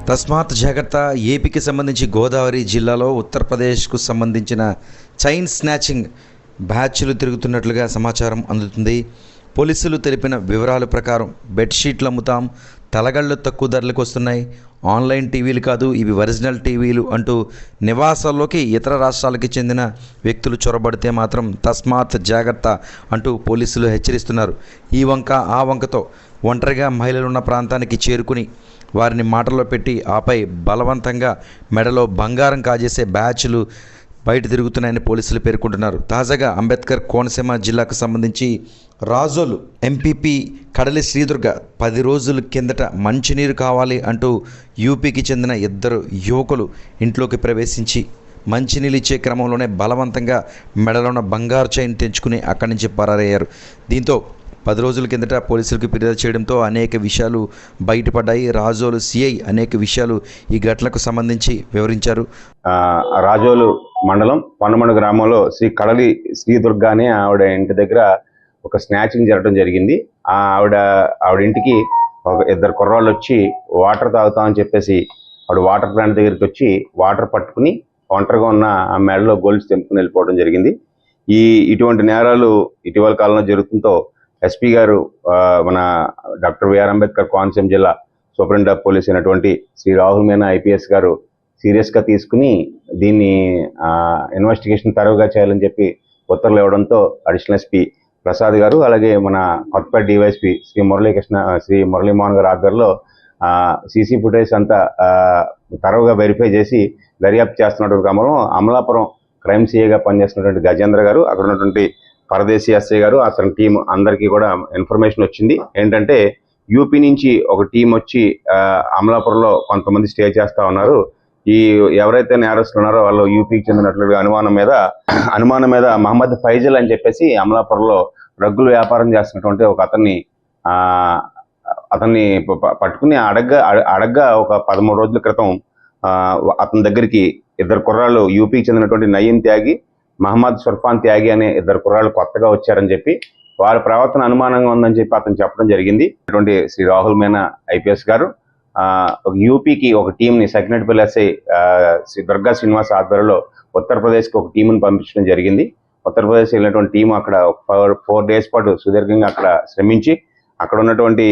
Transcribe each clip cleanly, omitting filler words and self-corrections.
తస్మాత్ జాగ్రత్త. ఏపీకి సంబంధించి గోదావరి జిల్లాలో ఉత్తరప్రదేశ్కు సంబంధించిన చైన్ స్నాచింగ్ బ్యాచ్లు తిరుగుతున్నట్లుగా సమాచారం అందుతుంది. పోలీసులు తెలిపిన వివరాల ప్రకారం బెడ్షీట్లు అమ్ముతాం, తలగళ్ళు తక్కువ ధరలకు వస్తున్నాయి, ఆన్లైన్ టీవీలు కాదు ఇవి ఒరిజినల్ టీవీలు అంటూ నివాసాల్లోకి ఇతర రాష్ట్రాలకి చెందిన వ్యక్తులు చొరబడితే మాత్రం తస్మాత్ జాగ్రత్త అంటూ పోలీసులు హెచ్చరిస్తున్నారు. ఈ వంక ఆ వంకతో ఒంటరిగా మహిళలున్న ప్రాంతానికి చేరుకుని వారిని మాటల్లో పెట్టి ఆపై బలవంతంగా మెడలో బంగారం కాజేసే బ్యాచ్లు బయట తిరుగుతున్నాయని పోలీసులు పేర్కొంటున్నారు. తాజాగా అంబేద్కర్ కోనసీమ జిల్లాకు సంబంధించి రాజోలు ఎంపీపీ కడలి శ్రీదుర్గ 10 రోజుల కిందట మంచినీరు కావాలి అంటూ యూపీకి చెందిన 2 యువకులు ఇంట్లోకి ప్రవేశించి మంచినీళ్ళు ఇచ్చే క్రమంలోనే బలవంతంగా మెడలోన బంగారు చైన్ తెంచుకుని అక్కడి నుంచి పరారయ్యారు. దీంతో 10 రోజుల కిందట పోలీసులకు ఫిర్యాదు చేయడంతో అనేక విషయాలు బయటపడ్డాయి. రాజోలు సిఐ అనేక విషయాలు ఈ ఘటనకు సంబంధించి వివరించారు. రాజోలు మండలం పొన్నమడు గ్రామంలో శ్రీ కడలి శ్రీదుర్గ అనే ఆవిడ ఇంటి దగ్గర ఒక స్నాచింగ్ జరగడం జరిగింది. ఆవిడ ఇంటికి ఒక 2 కుర్రాళ్ళు వచ్చి వాటర్ తాగుతామని చెప్పేసి ఆవిడ వాటర్ ప్లాంట్ దగ్గరికి వచ్చి వాటర్ పట్టుకుని ఒంటరిగా ఉన్న ఆ మెడలో గొలుసు తెంపుకుని వెళ్ళిపోవడం జరిగింది. ఇటువంటి నేరాలు ఇటీవల కాలంలో జరుగుతుందో ఎస్పీ గారు మన డాక్టర్ బిఆర్ అంబేద్కర్ కోనసీమ జిల్లా సూపరింటెండెంట్ ఆఫ్ పోలీస్ అయినటువంటి శ్రీ రాహుల్ మీనా ఐపీఎస్ గారు సీరియస్గా తీసుకుని దీన్ని ఇన్వెస్టిగేషన్ తరువుగా చేయాలని చెప్పి ఉత్తర్వులు ఇవ్వడంతో అడిషనల్ ఎస్పీ ప్రసాద్ గారు అలాగే మన కొత్తపేట డివైఎస్పీ శ్రీ మురళీమోహన్ గారు ఆధ్వర్యంలో సీసీ ఫుటేజ్ అంతా తరువుగా వెరిఫై చేసి దర్యాప్తు చేస్తున్నటువంటి క్రమంలో అమలాపురం క్రైమ్ సిఐగా పనిచేస్తున్నటువంటి గజేంద్ర గారు, అక్కడ ఉన్నటువంటి పరదేశీ ఎస్ఐ గారు, అతని టీం అందరికీ కూడా ఇన్ఫర్మేషన్ వచ్చింది. ఏంటంటే యూపీ నుంచి ఒక టీం వచ్చి అమలాపురంలో కొంతమంది స్టే చేస్తూ ఉన్నారు. ఎవరైతే నేరస్తులు ఉన్నారో వాళ్ళు యూపీకి చెందినట్లుగా అనుమానం మీద మహమ్మద్ ఫైజల్ అని చెప్పేసి అమలాపురంలో డ్రగ్గులు వ్యాపారం చేస్తున్నటువంటి ఒక అతన్ని పట్టుకుని అడగ్గా ఒక 13 రోజుల క్రితం అతని దగ్గరికి 2 కుర్రాళ్ళు యూపీకి చెందినటువంటి నయీం త్యాగి, మహమ్మద్ సుర్ఫాన్ త్యాగి అనే 2 కుర్రాళ్ళు కొత్తగా వచ్చారని చెప్పి వారి ప్రవర్తన అనుమానంగా ఉందని చెప్పి అతను చెప్పడం జరిగింది. అటువంటి శ్రీ రాహుల్ మీనా ఐపీఎస్ గారు యూపీకి ఒక టీంని సెకండ్పల్లి ఎస్ఐ శ్రీ దుర్గా శ్రీనివాస్ ఆధ్వర్యంలో ఉత్తరప్రదేశ్కి ఒక టీంని పంపించడం జరిగింది. ఉత్తరప్రదేశ్ వెళ్ళినటువంటి టీం అక్కడ 4 డేస్ పాటు సుదీర్ఘంగా అక్కడ శ్రమించి అక్కడ ఉన్నటువంటి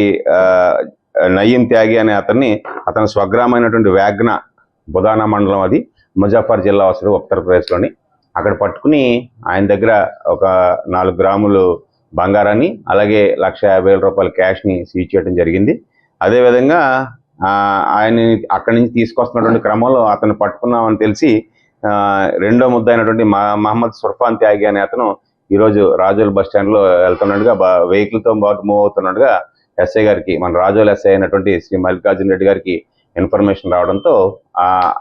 నయీం త్యాగి అనే అతని స్వగ్రామైనటువంటి వేగ్నా బుధానా మండలం, అది ముజాఫర్ జిల్లా వస్తుంది ఉత్తరప్రదేశ్లోని, అక్కడ పట్టుకుని ఆయన దగ్గర ఒక 4 గ్రాములు బంగారాన్ని అలాగే 1,50,000 రూపాయల క్యాష్ని సీజ్ చేయడం జరిగింది. అదేవిధంగా ఆయన్ని అక్కడి నుంచి తీసుకొస్తున్నటువంటి క్రమంలో అతను పట్టుకున్నామని తెలిసి రెండో ముద్ద అయినటువంటి మహమ్మద్ సుర్ఫాన్ త్యాగి అనే అతను ఈరోజు రాజోల్ బస్ స్టాండ్లో వెళ్తున్నట్టుగా వెహికల్తో పాటు మూవ్ అవుతున్నట్టుగా ఎస్ఐ గారికి, మన రాజోల్ ఎస్ఐ అయినటువంటి శ్రీ మల్లికార్జున రెడ్డి గారికి ఇన్ఫర్మేషన్ రావడంతో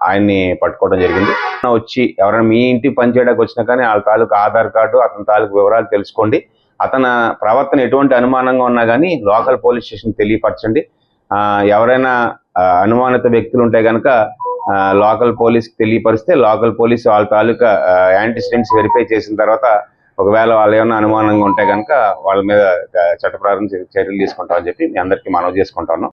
ఆయన్ని పట్టుకోవడం జరిగింది. వచ్చి ఎవరైనా మీ ఇంటికి పనిచేయడానికి వచ్చినా కానీ వాళ్ళ తాలూకు ఆధార్ కార్డు, అతని తాలూకు వివరాలు తెలుసుకోండి. అతని ప్రవర్తన ఎటువంటి అనుమానంగా ఉన్నా కానీ లోకల్ పోలీస్ స్టేషన్ తెలియపరచండి. ఎవరైనా అనుమానిత వ్యక్తులు ఉంటే కనుక లోకల్ పోలీస్కి తెలియపరిస్తే లోకల్ పోలీస్ వాళ్ళ తాలూకా యాంటిసిడెంట్స్ వెరిఫై చేసిన తర్వాత ఒకవేళ వాళ్ళు ఏమైనా అనుమానంగా ఉంటే కనుక వాళ్ళ మీద చట్టప్రకారం చర్యలు తీసుకుంటామని చెప్పి మీ అందరికీ మనవి చేసుకుంటాను.